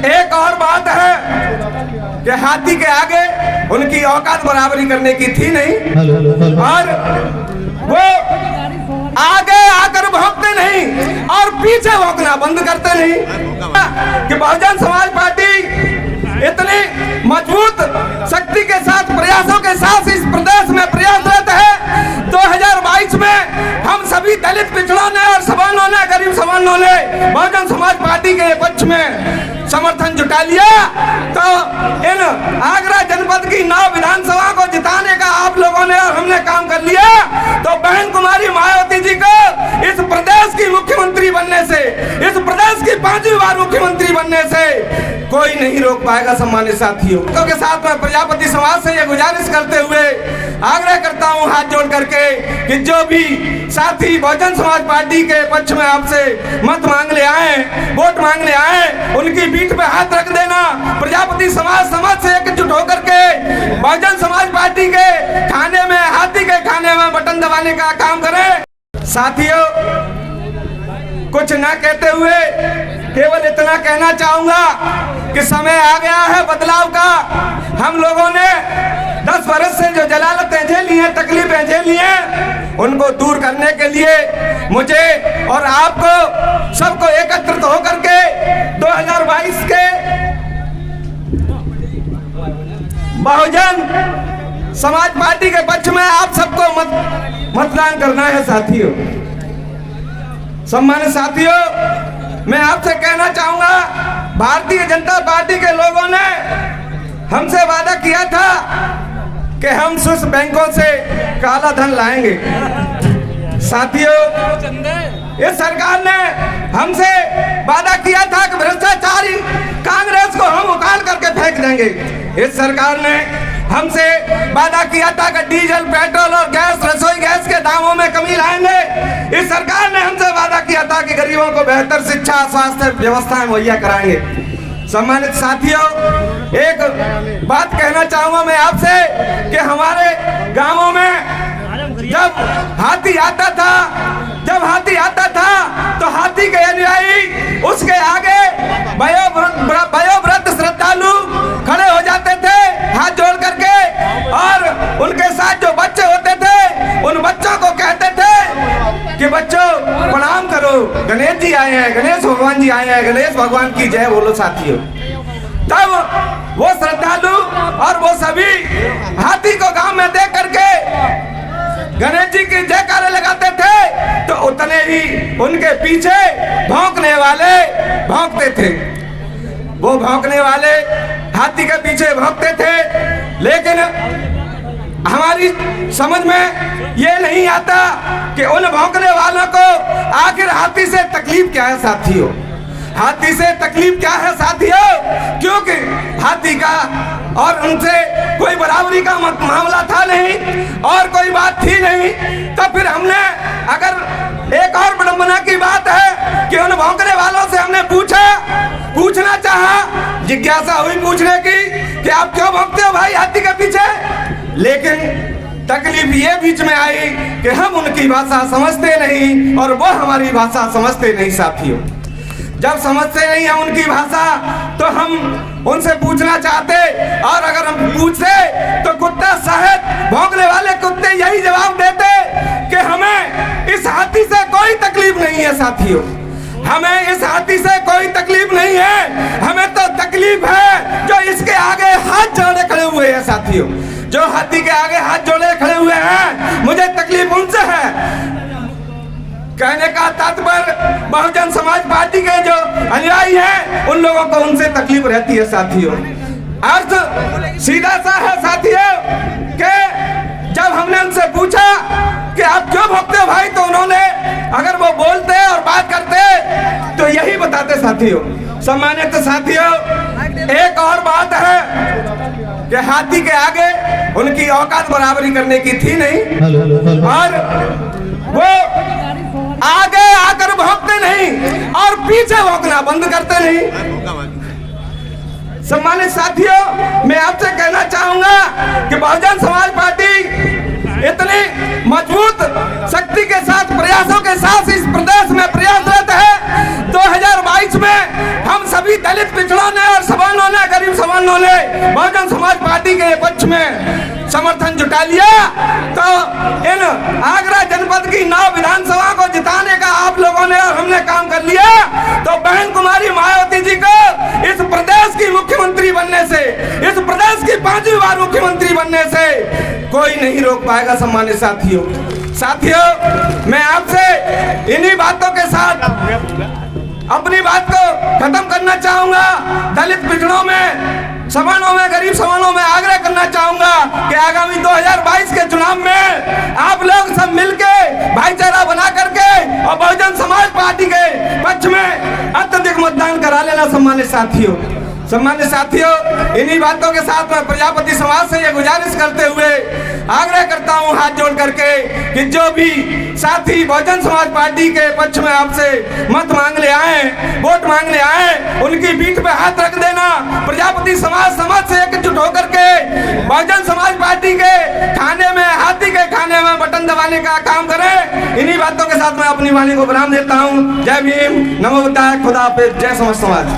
एक और बात है कि हाथी के आगे उनकी औकात बराबरी करने की थी नहीं, और वो आगे आकर भौंकते नहीं और पीछे भौंकना बंद करते नहीं। कि बहुजन समाज पार्टी इतनी मजबूत शक्ति के साथ, प्रयासों के साथ इस प्रदेश में प्रयासरत है। 2022 में हम सभी दलित पिछड़ों ने और सवर्णों ने, गरीब सवर्णों ने बहुजन समाज पार्टी के पक्ष में समर्थन जुटा लिया। तो इन आगरा जनपद की 9 विधानसभा को जिताने का आप लोगों ने और हमने काम कर लिया। तो बहन कुमारी मायावती जी को इस प्रदेश की मुख्यमंत्री बनने से, इस प्रदेश की 5वीं बार मुख्यमंत्री बनने से कोई नहीं रोक पाएगा। सम्मानित साथियों के साथ मैं प्रजापति समाज से ये गुजारिश करते हुए आग्रह करता हूँ हाथ जोड़ करके कि जो भी साथी बहुजन समाज पार्टी के पक्ष में आपसे मत मांगने आए, वोट मांगने आए, उनकी पीठ पे हाथ रख देना। प्रजापति समाज से एकजुट होकर के बहुजन समाज पार्टी के खाने में, हाथी के खाने में बटन दबाने का काम करें। साथियों, कुछ ना कहते हुए केवल इतना कहना चाहूंगा कि समय आ गया है बदलाव का। हम लोगों ने 10 वर्ष से जो जलालतें झेली हैं, तकलीफें झेली हैं, उनको दूर करने के लिए मुझे और आपको सबको एकत्रित होकर के 2022 के बहुजन समाज पार्टी के पक्ष में आप सबको मतदान करना है। साथियों, सम्मानित साथियों, मैं आपसे कहना चाहूंगा, भारतीय जनता पार्टी के लोगों ने हमसे वादा किया था कि हम स्विस बैंकों से काला धन लाएंगे। साथियों, इस सरकार ने हमसे वादा किया था कि भ्रष्टाचारी कांग्रेस को हम उखाड़ करके फेंक देंगे। इस सरकार ने हमसे वादा किया था कि डीजल, पेट्रोल और गैस, रसोई गैस के दामों में कमी लाएंगे। इस सरकार ने हमसे वादा किया था कि गरीबों को बेहतर शिक्षा, स्वास्थ्य व्यवस्थाएं मुहैया कराएंगे। सम्मानित साथियों, एक बात कहना चाहूंगा मैं आपसे कि हमारे गांवों में जब हाथी आता था तो हाथी के अनुयायी उसके आगे वयोवृद्ध श्रद्धालु खड़े हो जाते थे हाथ जोड़ करके, और उनके साथ जो बच्चे होते थे उन बच्चों को कहते थे कि बच्चों प्रणाम करो, गणेश जी आए हैं, गणेश भगवान जी आए हैं, गणेश भगवान की जय बोलो। साथियों, तब वो श्रद्धालु और वो सभी हाथी को गांव में देख करके गणेश जी की जयकारे लगाते थे, तो उतने ही उनके पीछे भौंकने वाले भौंकते थे। वो भौंकने वाले हाथी के पीछे भौंकते थे, लेकिन हमारी समझ में ये नहीं आता कि उन भौंकने वालों को आखिर हाथी से तकलीफ क्या है। साथियों, हाथी से तकलीफ क्या है साथियों? क्योंकि हाथी का और उनसे कोई बराबरी का मामला था नहीं और कोई बात थी नहीं। तो फिर हमने, अगर एक और विडंबना की बात है कि उन भौंकने वालों से हमने पूछना चाहा, जिज्ञासा हुई पूछने की कि आप क्यों भौंकते हो भाई हाथी के पीछे, लेकिन तकलीफ ये बीच में आई कि हम उनकी भाषा समझते नहीं और वो हमारी भाषा समझते नहीं। साथियों, जब समझते नहीं है उनकी भाषा तो हम उनसे पूछना चाहते, और अगर हम पूछते तो कुत्ता शायद भौंकने वाले कुत्ते यही जवाब देते कि हमें इस हाथी से कोई तकलीफ नहीं है। साथियों, हमें इस हाथी से कोई तकलीफ नहीं है, हमें तो तकलीफ है जो इसके आगे हाथ जोड़े खड़े हुए हैं। साथियों, जो हाथी के आगे हाथ जोड़े खड़े हुए हैं, मुझे तकलीफ उनसे है। कहने का तात्पर्य बहुजन समाज पार्टी के जो अनुयायी हैं उन लोगों को उनसे तकलीफ रहती है। साथियों, अर्थ सीधा सा है साथियों कि जब हमने उनसे पूछा कि आप क्यों भौंकते हो भाई, तो उन्होंने, अगर वो बोलते और बात करते तो यही बताते। साथियों, सम्मानित साथियों, एक और बात है कि हाथी के आगे उनकी औकात बराबरी करने की थी नहीं, और वो आगे आकर भौंकते नहीं और पीछे भौंकना बंद करते नहीं। सम्मानित साथियों, मैं आपसे कहना चाहूंगा कि बहुजन समाज पार्टी इतनी मजबूत शक्ति के साथ, प्रयासों के साथ इस प्रदेश में प्रयासरत है। 2022 में हम सभी दलित पिछड़ों ने और सवर्णों ने, गरीब सवर्णों ने बहुजन समाज पार्टी के पक्ष में समर्थन जुटा लिया। तो इन आगरा जनपद की 9 विधानसभा को जिताने का आप लोगों ने और हमने काम कर लिया। तो बहन कुमारी मायावती जी को इस प्रदेश की मुख्यमंत्री बनने से, इस प्रदेश की 5वीं बार मुख्यमंत्री बनने से कोई नहीं रोक पाएगा। सम्मानित साथियों, मैं आपसे इन्हीं बातों के साथ अपनी बात को खत्म करना चाहूंगा। दलित पिछड़ों में, सवर्णों में, गरीब सवर्णों में आग्रह करना चाहूंगा कि आगामी 2022 के चुनाव में आप लोग सब मिलके भाईचारा बना करके और बहुजन समाज पार्टी के पक्ष में अत्यधिक मतदान करा लेना। सम्मानित साथियों, इन्हीं बातों के साथ मैं प्रजापति समाज से ये गुजारिश करते हुए आग्रह करता हूं हाथ जोड़ करके कि जो भी साथी बहुजन समाज पार्टी के पक्ष में आपसे मत मांगने आए, वोट मांगने आए, उनकी पीठ पे हाथ रख देना। प्रजापति समाज से एकजुट होकर के बहुजन समाज पार्टी के खाने में, हाथी के खाने में बटन दबाने का काम करें। इन्हीं बातों के साथ मैं अपनी वाणी को विराम देता हूँ। जय भीम, नमो बुद्धाय, खुदा हाफिज, जय समस्त समाज।